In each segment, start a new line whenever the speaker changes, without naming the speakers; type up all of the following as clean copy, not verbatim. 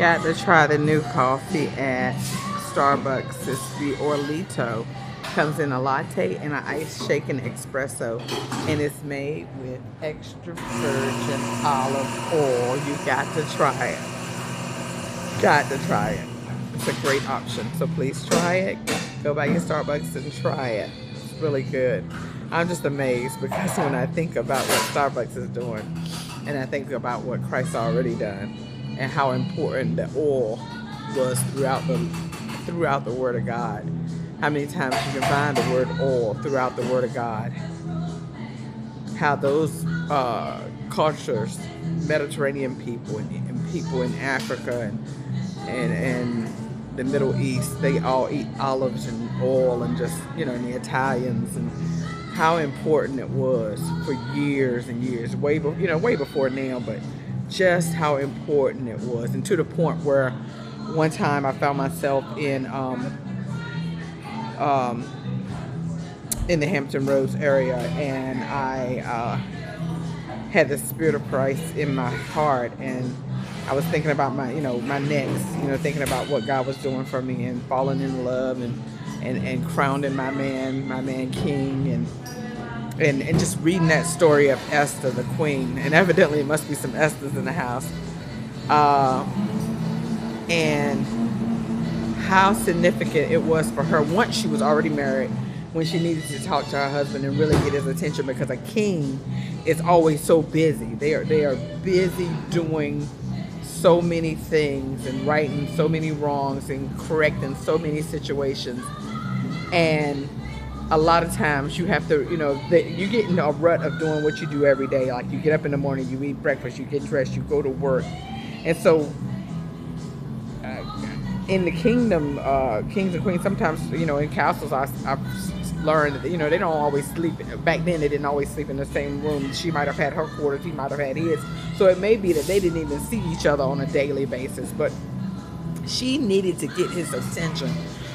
Got to try the new coffee at Starbucks. It's the Orlito. Comes in a latte and an ice shaken espresso. And it's made with extra virgin olive oil. You got to try it. Got to try it. It's a great option. So please try it. Go by your Starbucks and try it. It's really good. I'm just amazed because when I think about what Starbucks is doing and I think about what Christ already done and how important the oil was throughout the Word of God. How many times you can find the word oil throughout the Word of God. How those cultures, Mediterranean people and people in Africa and the Middle East, they all eat olives and oil and just, and the Italians, and how important it was for years and years, way before now, but just how important it was. And to the point where one time I found myself in the Hampton Roads area, and I had the Spirit of Christ in my heart, and I was thinking about my next, thinking about what God was doing for me and falling in love and crowning my man king, and just reading that story of Esther, the queen, and evidently it must be some Esthers in the house, and how significant it was for her once she was already married, when she needed to talk to her husband and really get his attention, because a king is always so busy. They are busy doing so many things and righting so many wrongs and correcting so many situations. And a lot of times you have to, you get in a rut of doing what you do every day. Like, you get up in the morning, you eat breakfast, you get dressed, you go to work. And so in the kingdom, kings and queens, sometimes, in castles, I've learned that, they don't always sleep. Back then, they didn't always sleep in the same room. She might have had her quarters, he might have had his. So it may be that they didn't even see each other on a daily basis. But she needed to get his attention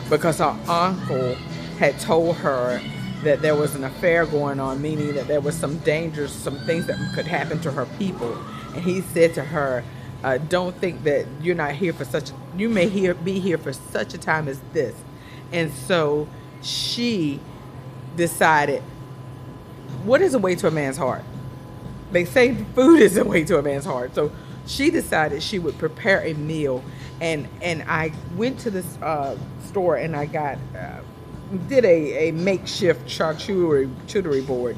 because her uncle had told her that there was an affair going on, meaning that there was some dangers, some things that could happen to her people. And he said to her, don't think that you're not here for you may be here for such a time as this. And so she decided, what is a way to a man's heart? They say food is a way to a man's heart. So she decided she would prepare a meal. And I went to this store and I did a makeshift charcuterie board.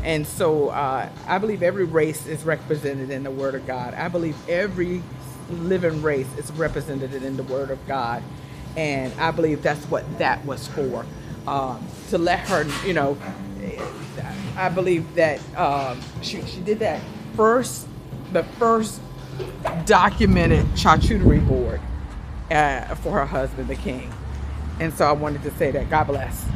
And so I believe every race is represented in the Word of God. I believe every living race is represented in the Word of God. And I believe that's what that was for. To let her, I believe that she did that the first documented charcuterie board for her husband, the king. And so I wanted to say that. God bless.